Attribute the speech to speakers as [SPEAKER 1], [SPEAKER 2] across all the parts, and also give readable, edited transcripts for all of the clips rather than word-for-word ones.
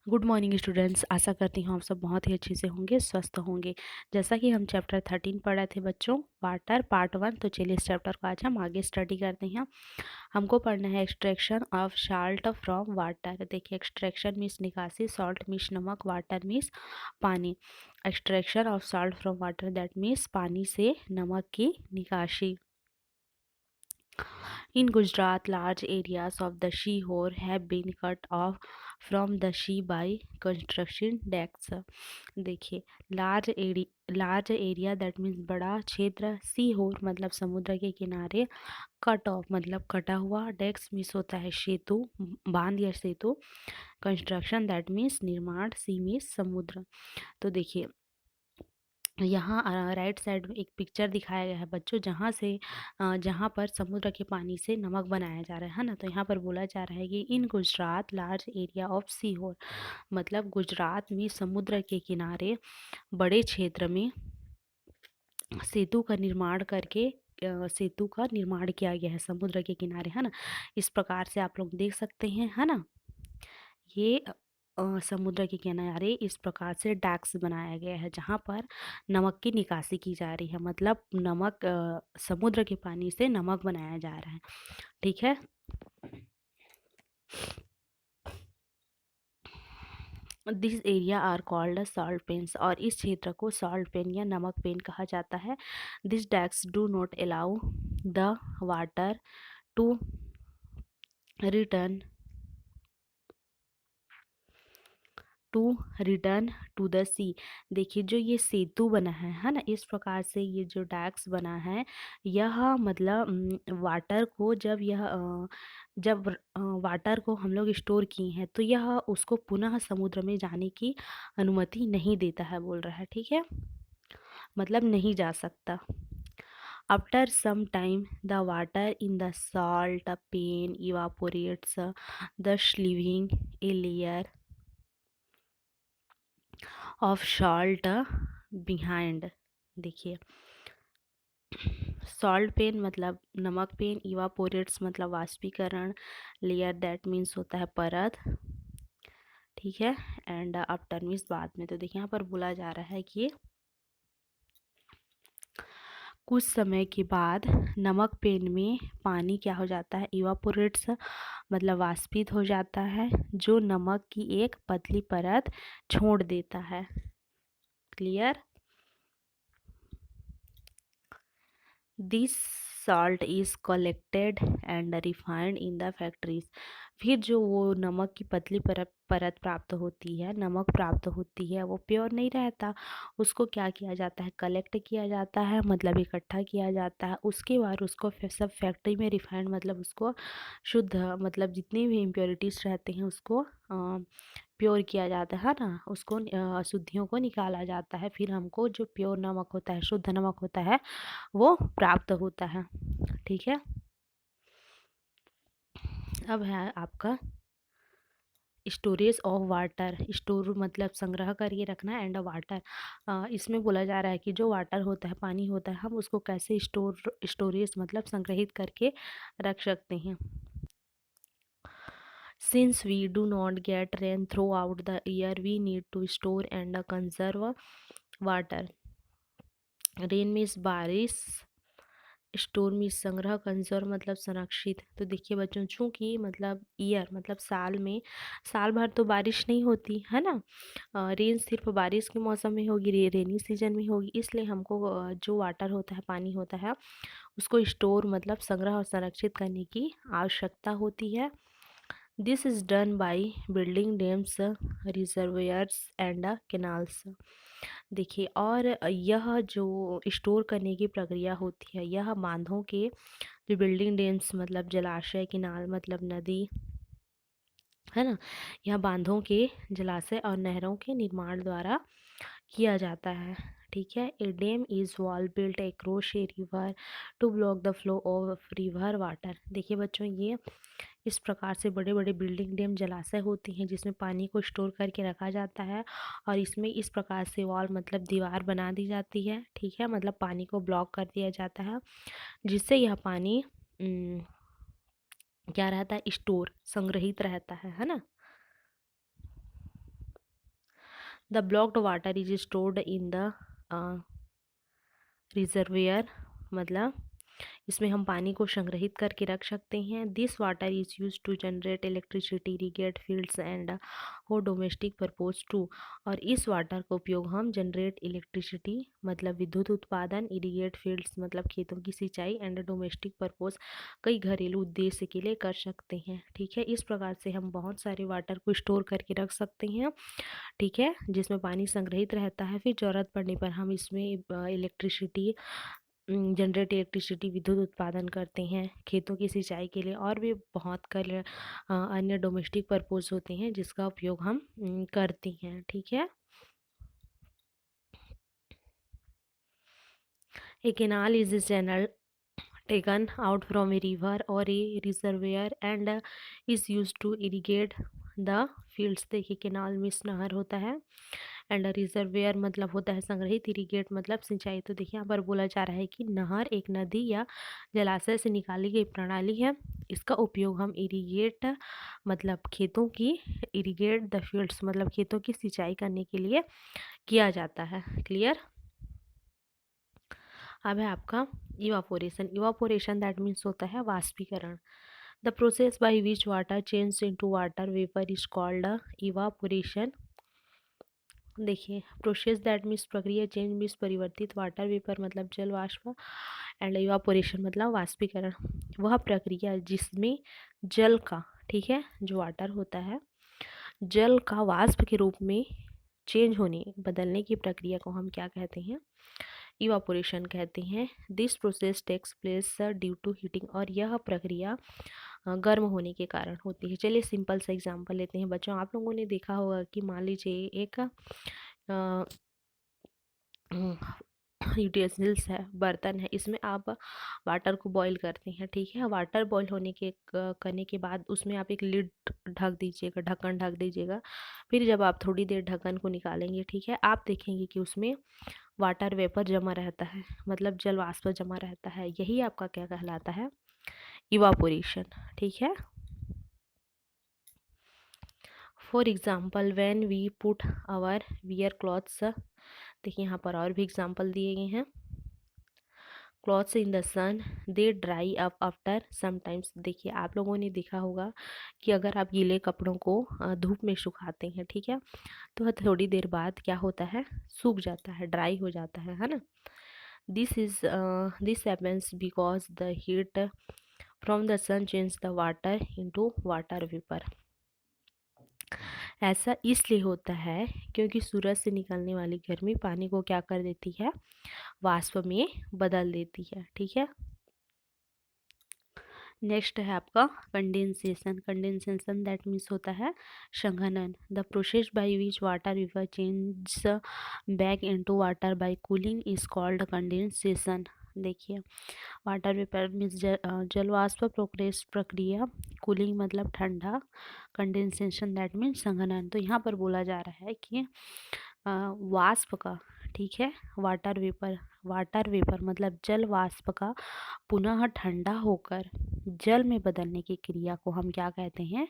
[SPEAKER 1] Good morning students. आशा करती हूँ आप सब बहुत ही अच्छे से होंगे, स्वस्थ होंगे। जैसा कि हम चैप्टर 13 पढ़ रहे थे बच्चों, वाटर पार्ट 1, तो चलिए इस चैप्टर को आज हम आगे स्टडी करते हैं। हमको पढ़ना है extraction of salt from water. देखिए, एक्सट्रैक्शन मीन्स निकासी, सॉल्ट मीन्स नमक, वाटर मीन्स पानी। Extraction of salt from water that means पानी से नमक की निकासी। In Gujarat, large areas of the seashore have been cut off from the sea by construction decks. देखिए, लार्ज एरिया दैट मीन्स बड़ा क्षेत्र, सी होर मतलब समुद्र के किनारे, कट ऑफ मतलब कटा हुआ, डेक्स मीन्स होता है सेतु, बांध या सेतु, कंस्ट्रक्शन दैट मीन्स निर्माण, सी मीन्स समुद्र। तो देखिए, यहाँ राइट साइड में एक पिक्चर दिखाया गया है बच्चों, जहाँ पर समुद्र के पानी से नमक बनाया जा रहा है ना। तो यहाँ पर बोला जा रहा है कि in Gujarat large area of sea whole, मतलब गुजरात में समुद्र के किनारे बड़े क्षेत्र में सेतु का निर्माण करके सेतु का निर्माण किया गया है समुद्र के किनारे, है ना। इस प्रकार से आप लोग देख सकते हैं, है ना। ये समुद्र के किनारे इस प्रकार से डैक्स बनाया गया है जहाँ पर नमक की निकासी की जा रही है, मतलब नमक समुद्र के पानी से नमक बनाया जा रहा है। ठीक है। This area are called salt pans, और इस क्षेत्र को सॉल्ट पेन या नमक पेन कहा जाता है। This dykes do not allow the water to return to return to the sea. देखिए, जो ये सेतु बना है ना, इस प्रकार से ये जो डैक्स बना है, यह मतलब वाटर को जब वाटर को हम लोग स्टोर किए हैं, तो यह उसको पुनः समुद्र में जाने की अनुमति नहीं देता है, बोल रहा है। ठीक है, मतलब नहीं जा सकता। After some time the water in the salt pan evaporates, thus leaving a layer of salt behind. देखिए, सॉल्ट पेन मतलब नमक पेन, इवापोरेट्स मतलब वाष्पीकरण, लेयर दैट मीन्स होता है परत। ठीक है, एंड आफ्टर मीन्स बाद में। तो देखिए, यहाँ पर बोला जा रहा है कि कुछ समय के बाद नमक पेन में पानी क्या हो जाता है, इवापोरेट्स मतलब वाष्पित हो जाता है, जो नमक की एक पतली परत छोड़ देता है। Clear. This salt is collected and refined in the factories. फिर जो वो नमक की पतली परत प्राप्त होती है, नमक प्राप्त होती है, वो प्योर नहीं रहता। उसको क्या किया जाता है, कलेक्ट किया जाता है, मतलब इकट्ठा किया जाता है। उसके बाद उसको सब फैक्ट्री में रिफाइंड मतलब उसको शुद्ध, मतलब जितनी भी इम्प्योरिटीज रहते हैं उसको प्योर किया जाता है ना, उसको अशुद्धियों को निकाला जाता है। फिर हमको जो प्योर नमक होता है, शुद्ध नमक होता है, वो प्राप्त होता है। ठीक है। अब है आपका स्टोरेज ऑफ वाटर। स्टोर मतलब संग्रह करके रखना, एंड वाटर, इसमें बोला जा रहा है कि जो वाटर होता है, पानी होता है, हम उसको कैसे स्टोरेज मतलब संग्रहित करके रख सकते हैं। Since we do not get rain throughout the year, we need to store and conserve water. Rain means बारिश, स्टोर में संग्रह, कंजर्व मतलब संरक्षित। तो देखिए बच्चों, चूंकि मतलब ईयर मतलब साल भर तो बारिश नहीं होती है ना। रेन सिर्फ बारिश के मौसम में होगी, रेनी सीजन में होगी, इसलिए हमको जो वाटर होता है, पानी होता है, उसको स्टोर मतलब संग्रह और संरक्षित करने की आवश्यकता होती है। This is done by building dams, reservoirs and canals. देखिए, और यह जो स्टोर करने की प्रक्रिया होती है, यह बांधों के जो बिल्डिंग डैम्स मतलब जलाशय, किनाल मतलब नदी, है ना, यह बांधों के, जलाशय और नहरों के निर्माण द्वारा किया जाता है। ठीक है। A dam is wall built across a river to block the flow of river water. देखिए बच्चों, ये इस प्रकार से बड़े बड़े बिल्डिंग डैम जलाशय होती हैं जिसमें पानी को स्टोर करके रखा जाता है, और इसमें इस प्रकार से वॉल मतलब दीवार बना दी जाती है। ठीक है, मतलब पानी को ब्लॉक कर दिया जाता है, जिससे यह पानी क्या रहता है, स्टोर संग्रहित रहता है ना। The blocked water is stored in the reservoir, मतलब इसमें हम पानी को संग्रहित करके रख सकते हैं। This water is use to generate electricity, irrigate fields and हो डोमेस्टिक पर्पज टू। और इस वाटर का उपयोग हम जनरेट इलेक्ट्रिसिटी मतलब विद्युत उत्पादन, इरीगेट फील्ड्स मतलब खेतों की सिंचाई, एंड डोमेस्टिक पर्पज कई घरेलू उद्देश्य के लिए कर सकते हैं। ठीक है, इस प्रकार से हम बहुत सारे वाटर को स्टोर करके रख सकते हैं। ठीक है, जिसमें पानी संग्रहित रहता है, फिर ज़रूरत पड़ने पर हम इसमें इलेक्ट्रिसिटी जनरेट इलेक्ट्रिसिटी विद्युत उत्पादन करते हैं खेतों की सिंचाई के लिए, और भी बहुत कल अन्य डोमेस्टिक पर्पज होते हैं जिसका उपयोग हम करते हैं। ठीक है, a canal is a channel taken out from a river or a reservoir and is used to irrigate the fields। देखिए, केनाल मीन्स नहर होता है, एंड रिजर्वेयर मतलब होता है संग्रहित, इरीगेट मतलब सिंचाई। तो देखिए यहाँ पर बोला जा रहा है कि नहर एक नदी या जलाशय से निकाली गई प्रणाली है। इसका उपयोग हम इरीगेट मतलब खेतों की, इरीगेट द फील्ड्स मतलब खेतों की सिंचाई करने के लिए किया जाता है। क्लियर। अब है आपका इवापोरेशन। इवापोरेशन दैट मीन्स होता है वाष्पीकरण। The process by which water change into water vapour is called evaporation. देखिए, प्रोसेस दैट मीन्स प्रक्रिया, चेंज मीन्स परिवर्तित, वाटर वेपर मतलब जल वाष्प, एंड इवापोरेशन मतलब वाष्पीकरण वह प्रक्रिया जिसमें जल का, ठीक है, जो वाटर होता है, जल का वाष्प के रूप में चेंज होने बदलने की प्रक्रिया को हम क्या कहते हैं, इवापोरेशन कहते हैं। This process takes place due to heating, और यह प्रक्रिया गर्म होने के कारण होती है। चलिए सिंपल सा एग्जांपल लेते हैं बच्चों। आप लोगों ने देखा होगा कि मान लीजिए एक यूटेंसिल्स है, बर्तन है, इसमें आप वाटर को बॉईल करते हैं। ठीक है, वाटर बॉईल होने के करने के बाद उसमें आप एक लिड ढक दीजिएगा, ढक्कन ढक दीजिएगा। फिर जब आप थोड़ी देर ढक्कन को निकालेंगे, ठीक है, आप देखेंगे कि उसमें वाटर वेपर जमा रहता है, मतलब जल वाष्प जमा रहता है। यही आपका क्या कहलाता है, इवापोरेशन। ठीक है, for example when we put our wear clothes. देखिए यहाँ पर और भी एग्जाम्पल दिए गए हैं। Clothes in the sun they dry up after sometimes. देखिए, आप लोगों ने देखा होगा कि अगर आप गीले कपड़ों को धूप में सुखाते हैं, ठीक है, तो थोड़ी देर बाद क्या होता है, सूख जाता है, ड्राई हो जाता है ना। This happens because the heat from the sun change the water into water vapour. ऐसा इसलिए होता है क्योंकि सूरज से निकलने वाली गर्मी पानी को क्या कर देती है, वाष्प में बदल देती है। ठीक है, नेक्स्ट है आपका कंडेंसेशन। कंडेंसेशन दैट मीन्स होता है संघनन। The process by which water vapour change back into water bye cooling is called condensation. देखिए, वाटर वेपर मीन्स जल वाष्प प्रोग्रेस प्रक्रिया, कूलिंग मतलब ठंडा, कंडेंसेशन दैट मीन्स संघनन। तो यहाँ पर बोला जा रहा है कि वाष्प का, ठीक है, वाटर वेपर मतलब जल वाष्प का पुनः ठंडा होकर जल में बदलने की क्रिया को हम क्या कहते हैं,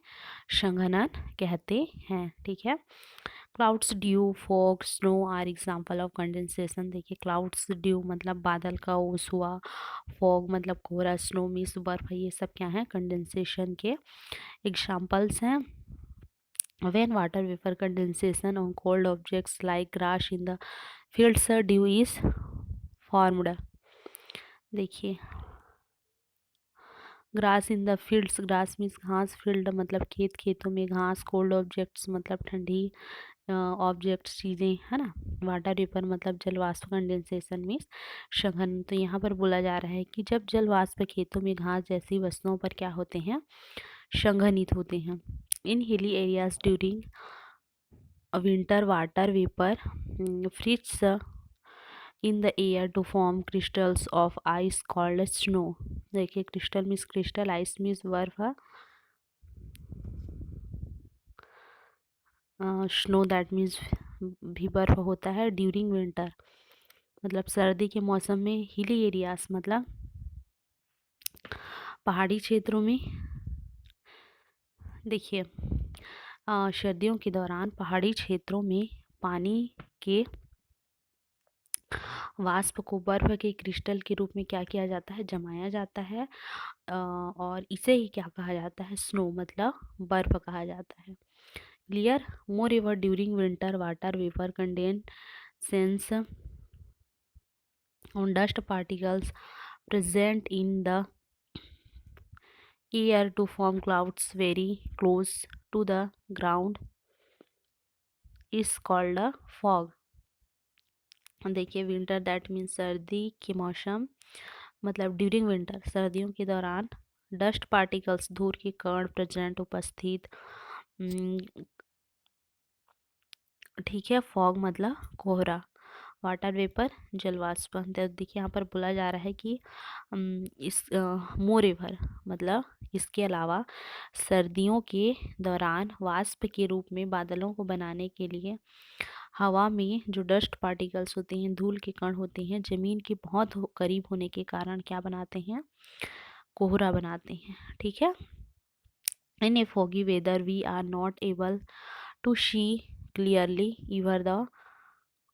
[SPEAKER 1] संघनन कहते हैं। ठीक है, clouds, dew, fog, snow are example of condensation. देखिए, क्लाउड्स, ड्यू मतलब बादल का ओस हुआ, फॉग मतलब कोहरा, स्नो मीन्स बर्फ, ये सब क्या है, कंडेंसेशन के एग्जाम्पल्स हैं। When water vapor condensation on cold objects like grass in the fields, dew is formed। देखिए, grass in the fields, grass means घास, फील्ड मतलब खेत, खेतों में घास, कोल्ड ऑब्जेक्ट्स मतलब ठंडी ऑब्जेक्ट्स चीज़ें, है ना। वाटर वेपर मतलब जल वाष्प, कंडेंसेशन मीन्स संघनन। तो यहाँ पर बोला जा रहा है कि जब जल वाष्प खेतों में घास जैसी वस्तुओं पर क्या होते हैं, संघनित होते हैं। In hilly areas during winter, water vapor freezes in the air to form crystals of ice called snow। देखिए, crystal means crystal, ice means बर्फ, स्नो दैट मीन्स भी बर्फ होता है। ड्यूरिंग विंटर मतलब सर्दी के मौसम में, हिली एरियाज मतलब पहाड़ी क्षेत्रों में। देखिए, सर्दियों के दौरान पहाड़ी क्षेत्रों में पानी के वाष्प को बर्फ के क्रिस्टल के रूप में क्या किया जाता है, जमाया जाता है, और इसे ही क्या कहा जाता है, स्नो मतलब बर्फ कहा जाता है। Clear. Moreover during winter water vapour condenses on dust particles present in the air to form clouds very close to the ground is called a fog। देखिए, विंटर दैट मीन्स सर्दी के मौसम, मतलब ड्यूरिंग विंटर सर्दियों के दौरान dust particles धूल के कण प्रेजेंट उपस्थित, ठीक है। फॉग मतलब कोहरा, वाटर वेपर जलवाष्प। तो देखिए यहाँ पर बोला जा रहा है कि इस मोरेवर मतलब इसके अलावा सर्दियों के दौरान वाष्प के रूप में बादलों को बनाने के लिए हवा में जो डस्ट पार्टिकल्स होते हैं, धूल के कण होते हैं, जमीन के बहुत करीब होने के कारण क्या बनाते हैं, कोहरा बनाते हैं, ठीक है। इन ए foggy weather we are not able to see clearly even the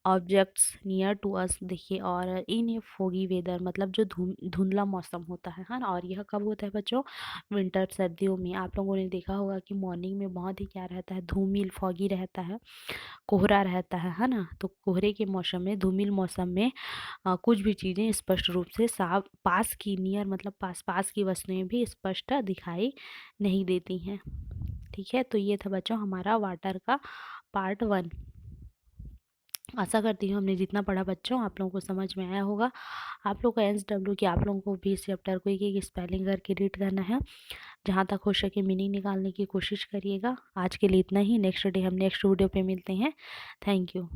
[SPEAKER 1] objects near to us. देखिए, और इन ए फोगी वेदर मतलब जो धुंधला मौसम होता है ना, और यह कब होता है बच्चों, विंटर सर्दियों में। आप लोगों ने देखा होगा कि मॉर्निंग में बहुत ही क्या रहता है, धूमिल फॉगी रहता है, कोहरा रहता है ना। तो कोहरे के मौसम में, धूमिल मौसम में कुछ भी चीज़ें स्पष्ट रूप से साफ पास की नियर मतलब पास पास की वस्तुएं भी स्पष्ट दिखाई नहीं देती हैं, ठीक है। तो ये था बच्चों हमारा वाटर का पार्ट 1। आशा करती हूँ हमने जितना पढ़ा बच्चों आप लोगों को समझ में आया होगा। आप लोग का एनएसडब्ल्यू की आप लोगों को भी इस चैप्टर को एक एक स्पेलिंग करके रीड करना है, जहाँ तक हो सके मीनिंग निकालने की कोशिश करिएगा। आज के लिए इतना ही, नेक्स्ट डे हम नेक्स्ट वीडियो पे मिलते हैं। Thank you.